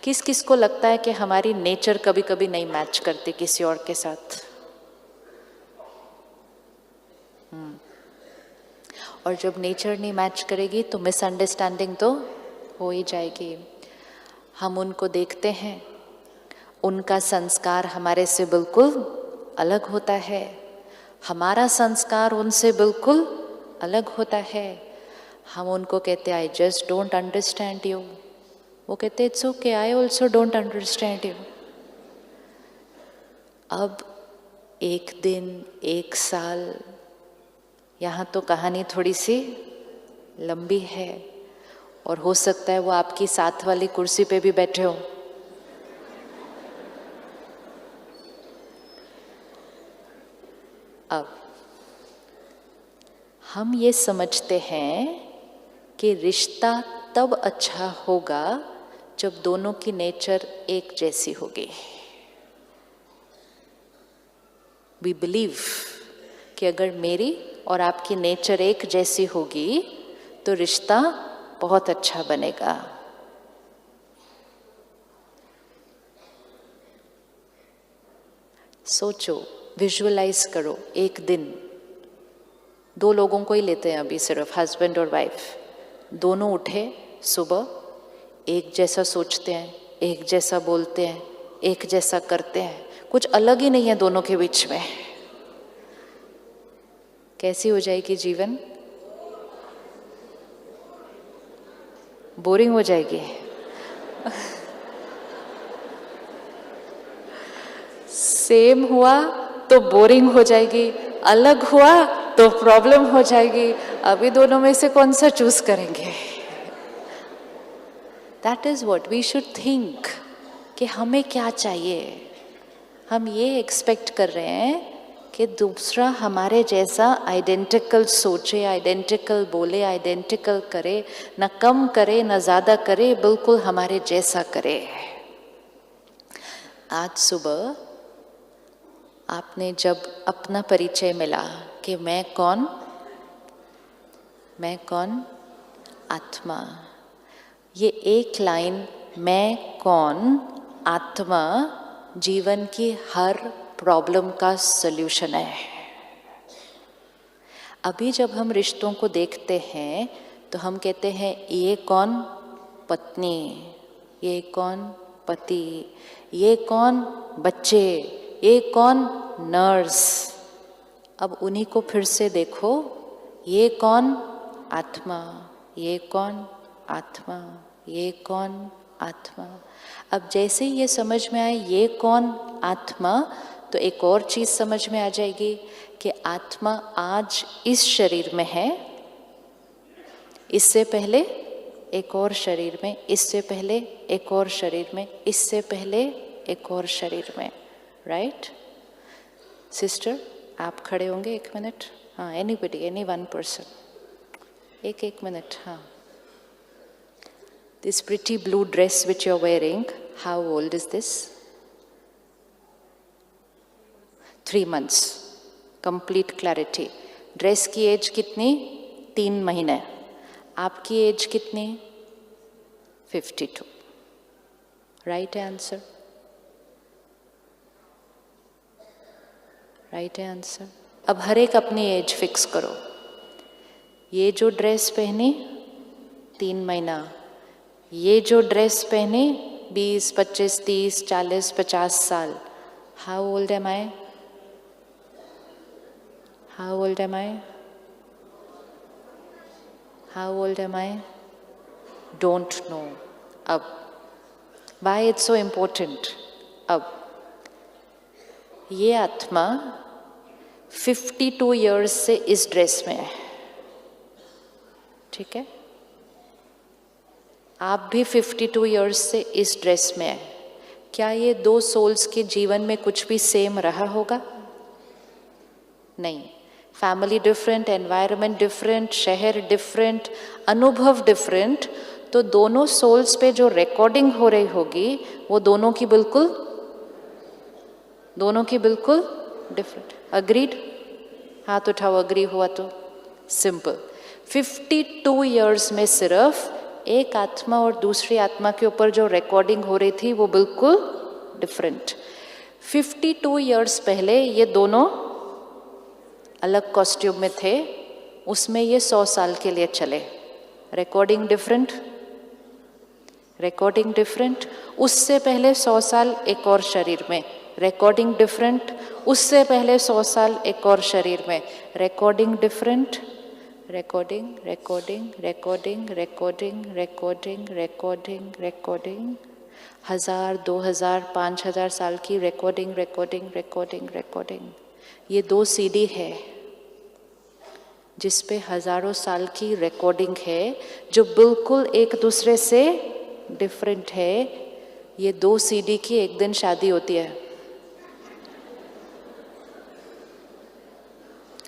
किस किस को लगता है कि हमारी नेचर कभी कभी नहीं मैच करती किसी और के साथ? और जब नेचर नहीं मैच करेगी तो मिसअंडरस्टैंडिंग तो हो ही जाएगी। हम उनको देखते हैं, उनका संस्कार हमारे से बिल्कुल अलग होता है, हमारा संस्कार उनसे बिल्कुल अलग होता है। हम उनको कहते हैं I just don't understand you, वो कहते it's okay I also don't understand you. अब एक दिन, एक साल, यहाँ तो कहानी थोड़ी सी लंबी है और हो सकता है वो आपकी साथ वाली कुर्सी पे भी बैठे हो। अब हम ये समझते हैं कि रिश्ता तब अच्छा होगा जब दोनों की नेचर एक जैसी होगी। वी बिलीव कि अगर मेरी और आपकी नेचर एक जैसी होगी तो रिश्ता बहुत अच्छा बनेगा। सोचो, विजुअलाइज करो, एक दिन दो लोगों को ही लेते हैं अभी, सिर्फ हस्बैंड और वाइफ। दोनों उठे सुबह, एक जैसा सोचते हैं, एक जैसा बोलते हैं, एक जैसा करते हैं, कुछ अलग ही नहीं है दोनों के बीच में। कैसी हो जाएगी जीवन? बोरिंग हो जाएगी। सेम हुआ तो बोरिंग हो जाएगी, अलग हुआ तो प्रॉब्लम हो जाएगी। अभी दोनों में से कौन सा चूज करेंगे? That is what we should think कि हमें क्या चाहिए। हम ये एक्सपेक्ट कर रहे हैं कि दूसरा हमारे जैसा आइडेंटिकल सोचे, आइडेंटिकल बोले, आइडेंटिकल करे, न कम करे न ज़्यादा करे, बिल्कुल हमारे जैसा करे। आज सुबह आपने जब अपना परिचय मिला कि मैं कौन, मैं कौन, आत्मा, ये एक लाइन मैं कौन आत्मा जीवन की हर प्रॉब्लम का सल्यूशन है। अभी जब हम रिश्तों को देखते हैं तो हम कहते हैं ये कौन पत्नी, ये कौन पति, ये कौन बच्चे, ये कौन नर्स। अब उन्हीं को फिर से देखो, ये कौन आत्मा, ये कौन आत्मा, ये कौन आत्मा। अब जैसे ये समझ में आए ये कौन आत्मा, तो एक और चीज़ समझ में आ जाएगी कि आत्मा आज इस शरीर में है, इससे पहले एक और शरीर में, इससे पहले एक और शरीर में, इससे पहले एक और शरीर में। राइट सिस्टर, आप खड़े होंगे एक मिनट? हाँ, एनीबडी, एनी वन पर्सन, एक मिनट। हाँ, this pretty blue dress which you're wearing, how old is this? 3 months. Complete clarity. Dress की एज कितनी? 3 महीने। आपकी एज कितनी? 52. Right answer, right answer. अब हर एक अपनी एज फिक्स करो। ये जो ड्रेस पहनी 3 महीना, ये जो ड्रेस पहने 20, 25, 30, 40, 50 साल। How old am I? How old am I? How old am I? Don't know. अब वाई इट्स सो इम्पोर्टेंट? अब ये आत्मा 52 इयर्स से इस ड्रेस में है, ठीक है? आप भी 52 इयर्स से इस ड्रेस में है। क्या ये 2 सोल्स के जीवन में कुछ भी सेम रहा होगा? नहीं। फैमिली डिफरेंट, एनवायरनमेंट डिफरेंट, शहर डिफरेंट, अनुभव डिफरेंट, तो दोनों सोल्स पे जो रिकॉर्डिंग हो रही होगी वो दोनों की बिल्कुल डिफरेंट। अग्रीड? हाथ उठाओ, अग्री हुआ तो। सिंपल। 52 इयर्स में सिर्फ एक आत्मा और दूसरी आत्मा के ऊपर जो रिकॉर्डिंग हो रही थी वो बिल्कुल डिफरेंट। 52 इयर्स पहले ये दोनों अलग कॉस्ट्यूम में थे, उसमें ये 100 साल के लिए चले। Recording different, recording different. उससे पहले 100 साल एक और शरीर में, रिकॉर्डिंग डिफरेंट। उससे पहले 100 साल एक और शरीर में, recording different. Recording recording recording recording recording recording recording, 1000 2000 5000 साल की रिकॉर्डिंग रिकॉर्डिंग रिकॉर्डिंग रिकॉर्डिंग। ये 2 सीडी है जिस पे हजारों साल की रिकॉर्डिंग है जो बिल्कुल एक दूसरे से डिफरेंट है। ये 2 सीडी की एक दिन शादी होती है।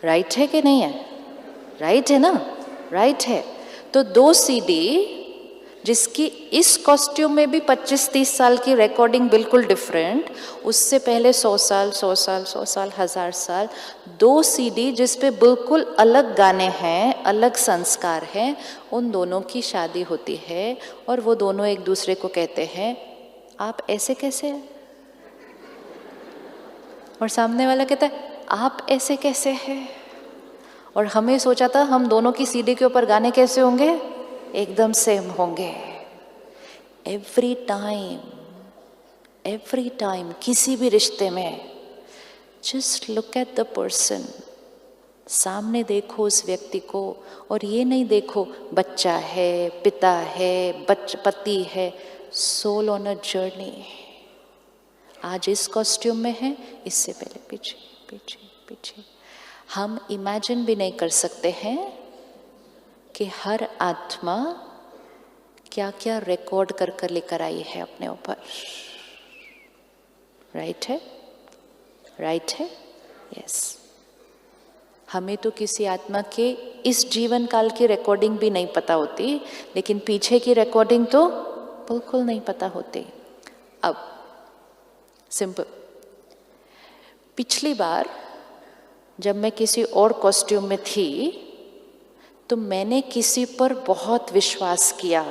राइट है कि नहीं है? राइट है ना? राइट है। तो 2 सीडी जिसकी इस कॉस्ट्यूम में भी 25-30 साल की रिकॉर्डिंग बिल्कुल डिफरेंट, उससे पहले 100 साल 100 साल 100 साल 1000 साल, 2 सीडी जिस पे बिल्कुल अलग गाने हैं, अलग संस्कार हैं, उन दोनों की शादी होती है और वो दोनों एक दूसरे को कहते हैं आप ऐसे कैसे हैं? और सामने वाला कहता है आप ऐसे कैसे हैं? और हमें सोचा था हम दोनों की सीडी के ऊपर गाने कैसे होंगे? एकदम सेम होंगे। एवरी टाइम किसी भी रिश्ते में just look at the person, सामने देखो उस व्यक्ति को, और ये नहीं देखो बच्चा है, पिता है, पति है। Soul on a journey. आज इस कॉस्ट्यूम में है, इससे पहले पीछे पीछे पीछे। हम इमेजिन भी नहीं कर सकते हैं कि हर आत्मा क्या क्या रिकॉर्ड कर कर लेकर आई है अपने ऊपर। राइट है? राइट है? यस। हमें तो किसी आत्मा के इस जीवन काल की रिकॉर्डिंग भी नहीं पता होती, लेकिन पीछे की रिकॉर्डिंग तो बिल्कुल नहीं पता होती। अब सिंपल, पिछली बार जब मैं किसी और कॉस्ट्यूम में थी तो मैंने किसी पर बहुत विश्वास किया,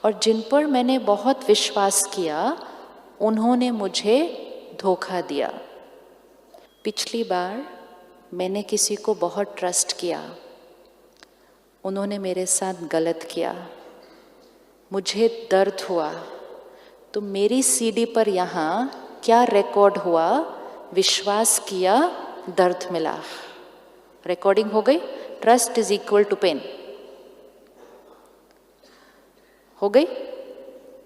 और जिन पर मैंने बहुत विश्वास किया उन्होंने मुझे धोखा दिया। पिछली बार मैंने किसी को बहुत ट्रस्ट किया, उन्होंने मेरे साथ गलत किया, मुझे दर्द हुआ। तो मेरी सीडी पर यहाँ क्या रिकॉर्ड हुआ? विश्वास किया, दर्द मिला। रिकॉर्डिंग हो गई। Trust is equal to pain. हो गई।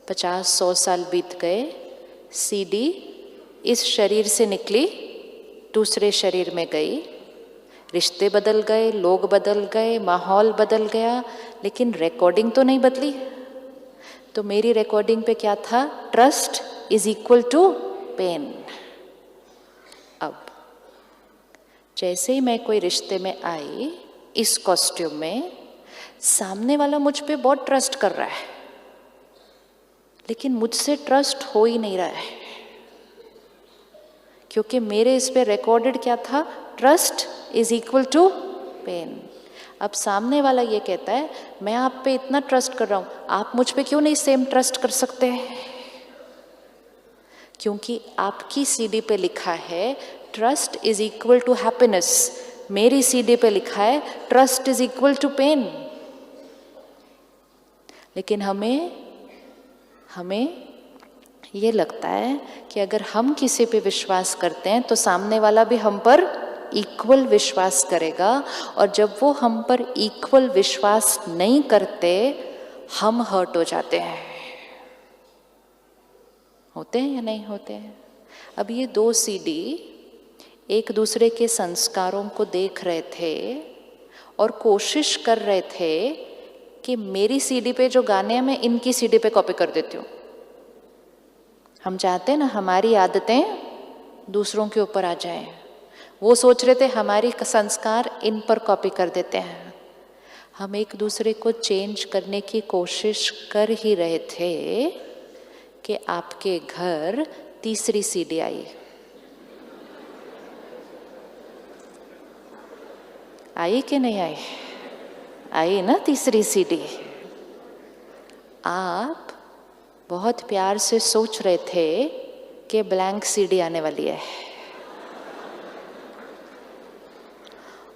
50-100 साल बीत गए, सीडी इस शरीर से निकली, दूसरे शरीर में गई, रिश्ते बदल गए, लोग बदल गए, माहौल बदल गया, लेकिन रिकॉर्डिंग तो नहीं बदली। तो मेरी रिकॉर्डिंग पे क्या था? Trust is equal to pain. अब जैसे ही मैं कोई रिश्ते में आई इस कॉस्ट्यूम में, सामने वाला मुझ पे बहुत ट्रस्ट कर रहा है, लेकिन मुझसे ट्रस्ट हो ही नहीं रहा है, क्योंकि मेरे इस पे रिकॉर्डेड क्या था? Trust is equal to pain. अब सामने वाला ये कहता है मैं आप पे इतना ट्रस्ट कर रहा हूं, आप मुझ पे क्यों नहीं सेम ट्रस्ट कर सकते? क्योंकि आपकी सीडी पे लिखा है trust is equal to happiness, मेरी सीडी पे लिखा है trust is equal to pain. लेकिन हमें ये लगता है कि अगर हम किसी पे विश्वास करते हैं तो सामने वाला भी हम पर इक्वल विश्वास करेगा, और जब वो हम पर इक्वल विश्वास नहीं करते हम हर्ट हो जाते हैं। होते हैं या नहीं होते हैं? अब ये 2 सीडी एक दूसरे के संस्कारों को देख रहे थे और कोशिश कर रहे थे कि मेरी सीडी पे जो गाने हैं मैं इनकी सीडी पे कॉपी कर देती हूँ। हम चाहते हैं ना हमारी आदतें दूसरों के ऊपर आ जाएं। वो सोच रहे थे हमारी संस्कार इन पर कॉपी कर देते हैं। हम एक दूसरे को चेंज करने की कोशिश कर ही रहे थे कि आपके घर तीसरी सीडी आई। आई कि नहीं आई? आई ना तीसरी सीडी। आप बहुत प्यार से सोच रहे थे कि ब्लैंक सीडी आने वाली है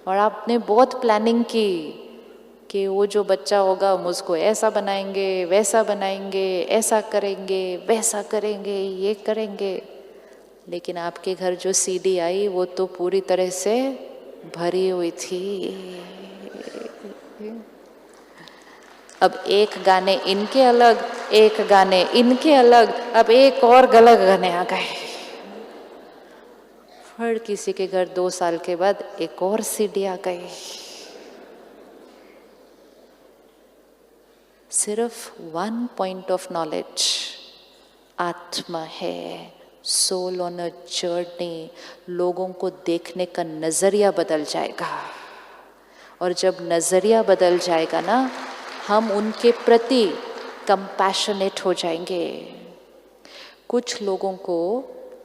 और आपने बहुत प्लानिंग की कि वो जो बच्चा होगा हम उसको ऐसा बनाएंगे, वैसा बनाएंगे, ऐसा करेंगे, वैसा करेंगे, ये करेंगे। लेकिन आपके घर जो सीडी आई वो तो पूरी तरह से भरी हुई थी। अब एक गाने इनके अलग, एक गाने इनके अलग, अब एक और गलत गाने आ गए। फिर किसी के घर 2 साल के बाद एक और सीडी आ गई। सिर्फ 1 पॉइंट ऑफ नॉलेज, आत्मा है, सोल ऑन अ जर्नी। लोगों को देखने का नजरिया बदल जाएगा और जब नजरिया बदल जाएगा ना, हम उनके प्रति कंपैशनेट हो जाएंगे। कुछ लोगों को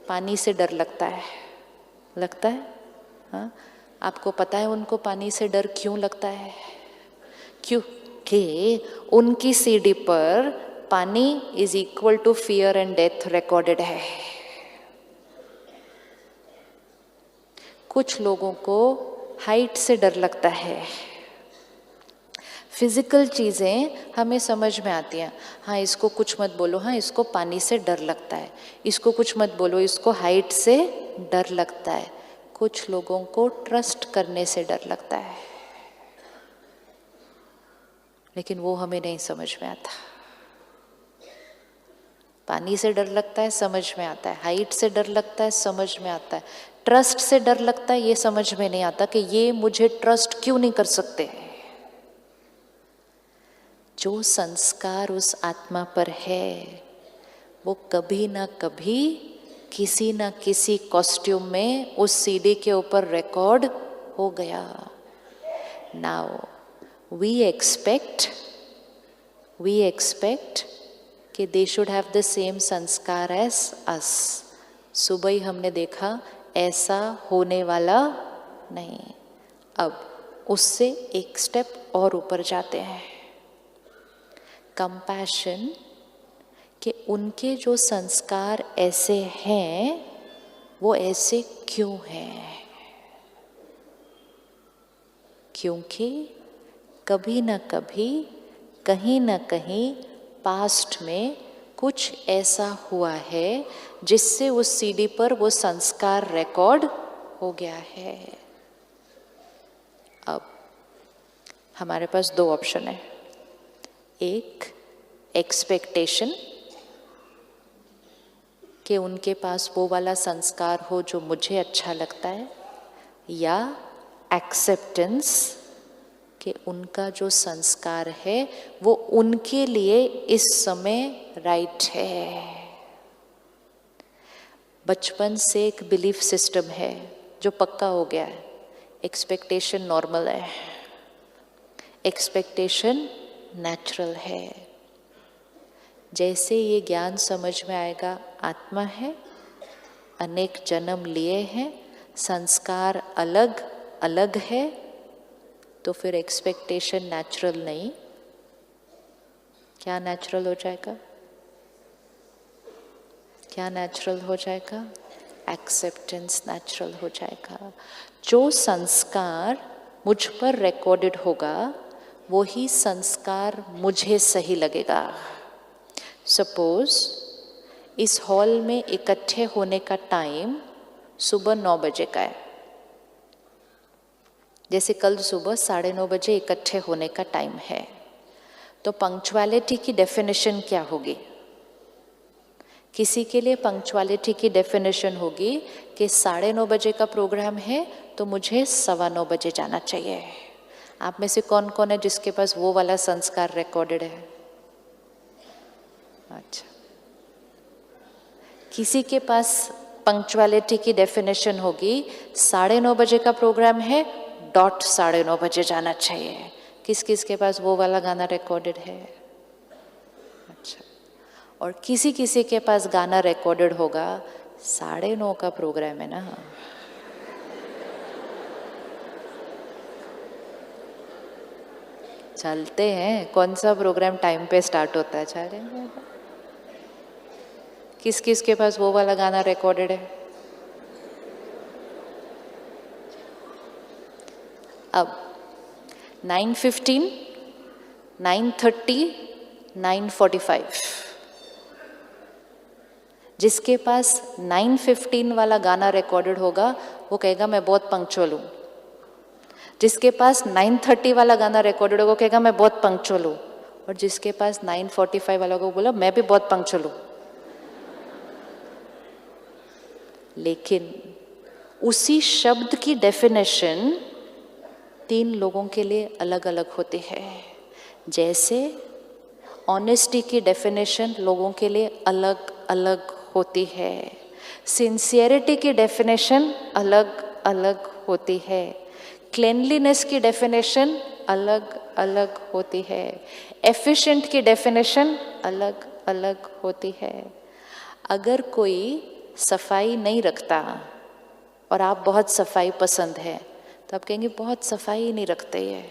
पानी से डर लगता है, हाँ? आपको पता है उनको पानी से डर क्यों लगता है? क्योंकि उनकी सीडी पर पानी is equal to fear and death recorded है। कुछ लोगों को हाइट से डर लगता है। फिजिकल चीज़ें हमें समझ में आती हैं, हाँ इसको कुछ मत बोलो, हाँ इसको पानी से डर लगता है, इसको कुछ मत बोलो, इसको हाइट से डर लगता है। कुछ लोगों को ट्रस्ट करने से डर लगता है, लेकिन वो हमें नहीं समझ में आता। पानी से डर लगता है, समझ में आता है। हाइट से डर लगता है, समझ में आता है। ट्रस्ट से डर लगता है, ये समझ में नहीं आता कि ये मुझे ट्रस्ट क्यों नहीं कर सकते। जो संस्कार उस आत्मा पर है वो कभी ना कभी किसी ना किसी कॉस्ट्यूम में उस सीडी के ऊपर रिकॉर्ड हो गया। नाउ वी एक्सपेक्ट कि they should have the same संस्कार एज अस। सुबह ही हमने देखा ऐसा होने वाला नहीं। अब उससे एक स्टेप और ऊपर जाते हैं। कंपैशन कि उनके जो संस्कार ऐसे हैं वो ऐसे क्यों हैं? क्योंकि कभी ना कभी, कहीं ना कहीं पास्ट में कुछ ऐसा हुआ है जिससे उस सीडी पर वो संस्कार रिकॉर्ड हो गया है। अब हमारे पास 2 ऑप्शन है। एक, एक्सपेक्टेशन कि उनके पास वो वाला संस्कार हो जो मुझे अच्छा लगता है, या एक्सेप्टेंस कि उनका जो संस्कार है वो उनके लिए इस समय राइट है। बचपन से एक बिलीफ सिस्टम है जो पक्का हो गया है। एक्सपेक्टेशन नॉर्मल है, एक्सपेक्टेशन नेचुरल है। जैसे ये ज्ञान समझ में आएगा, आत्मा है, अनेक जन्म लिए हैं, संस्कार अलग अलग है, तो फिर एक्सपेक्टेशन नेचुरल नहीं, क्या नेचुरल हो जाएगा? क्या नेचुरल हो जाएगा? एक्सेप्टेंस नेचुरल हो जाएगा। जो संस्कार मुझ पर रिकॉर्डेड होगा वही संस्कार मुझे सही लगेगा। सपोज इस हॉल में इकट्ठे होने का टाइम सुबह 9 बजे का है। जैसे कल सुबह 9:30 बजे इकट्ठे होने का टाइम है, तो पंक्चुअलिटी की डेफिनेशन क्या होगी? किसी के लिए पंक्चुअलिटी की डेफिनेशन होगी कि 9:30 बजे का प्रोग्राम है तो मुझे 9:15 बजे जाना चाहिए। आप में से कौन कौन है जिसके पास वो वाला संस्कार रिकॉर्डेड है? अच्छा, किसी के पास पंक्चुअलिटी की डेफिनेशन होगी 9:30 बजे का प्रोग्राम है, डॉट 9:30 बजे जाना चाहिए। किस किस के पास वो वाला गाना रिकॉर्डेड है? अच्छा, और किसी किसी के पास गाना रिकॉर्डेड होगा 9:30 का प्रोग्राम है ना, चलते हैं। कौन सा प्रोग्राम टाइम पे स्टार्ट होता है? चलेंगे। किस किस के पास वो वाला गाना रिकॉर्डेड है? अब 9:15, 9:30, 9:45। जिसके पास 9:15 वाला गाना रिकॉर्डेड होगा वो कहेगा मैं बहुत पंक्चुअल हूँ। जिसके पास 9:30 वाला गाना रिकॉर्डेड होगा वो कहेगा मैं बहुत पंक्चुअल हूँ। और जिसके पास 9:45 वाला को बोला मैं भी बहुत पंक्चुअल हूँ। लेकिन उसी शब्द की डेफिनेशन 3 लोगों के लिए अलग अलग होती है। जैसे ऑनेस्टी की डेफिनेशन लोगों के लिए अलग अलग होती है, सिंसियरिटी की डेफिनेशन अलग अलग होती है, क्लेनलीनेस की डेफिनेशन अलग अलग होती है, एफिशिएंट की डेफिनेशन अलग अलग होती है। अगर कोई सफाई नहीं रखता और आप बहुत सफाई पसंद है तो आप कहेंगे बहुत सफाई नहीं रखते ये।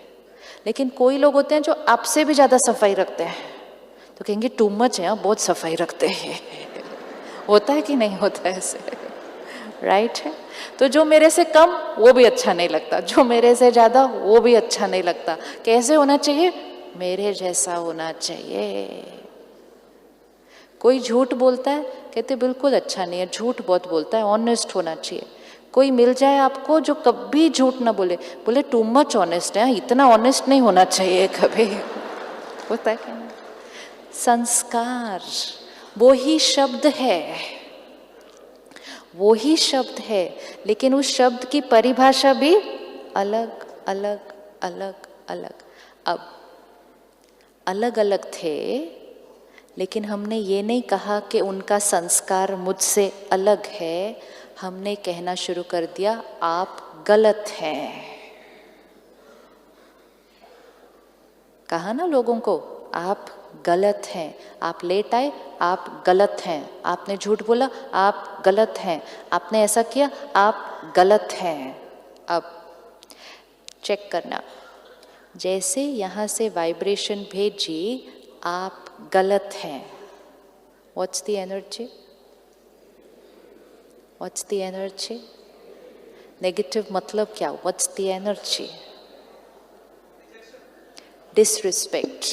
लेकिन कोई लोग होते हैं जो आपसे भी ज़्यादा सफाई रखते हैं तो कहेंगे टू मच है, बहुत सफाई रखते हैं। होता है कि नहीं होता है ऐसे? राइट है। तो जो मेरे से कम वो भी अच्छा नहीं लगता, जो मेरे से ज़्यादा वो भी अच्छा नहीं लगता। कैसे होना चाहिए? मेरे जैसा होना चाहिए। कोई झूठ बोलता है, कहते बिल्कुल अच्छा नहीं है, झूठ बहुत बोलता है, ऑनेस्ट होना चाहिए। कोई मिल जाए आपको जो कभी झूठ ना बोले, बोले टू मच ऑनेस्ट है, इतना ऑनेस्ट नहीं होना चाहिए कभी। होता है क्या? संस्कार वो ही शब्द है, वो ही शब्द है, लेकिन उस शब्द की परिभाषा भी अलग अलग अलग अलग। अब अलग अलग थे, लेकिन हमने ये नहीं कहा कि उनका संस्कार मुझसे अलग है। हमने कहना शुरू कर दिया आप गलत हैं। कहा ना लोगों को आप गलत हैं। आप लेट आए, आप गलत हैं। आपने झूठ बोला, आप गलत हैं। आपने ऐसा किया, आप गलत हैं। अब चेक करना, जैसे यहाँ से वाइब्रेशन भेजी आप गलत हैं, what's the energy? What's the energy? Negative मतलब क्या? What's the energy? डिसरिस्पेक्ट।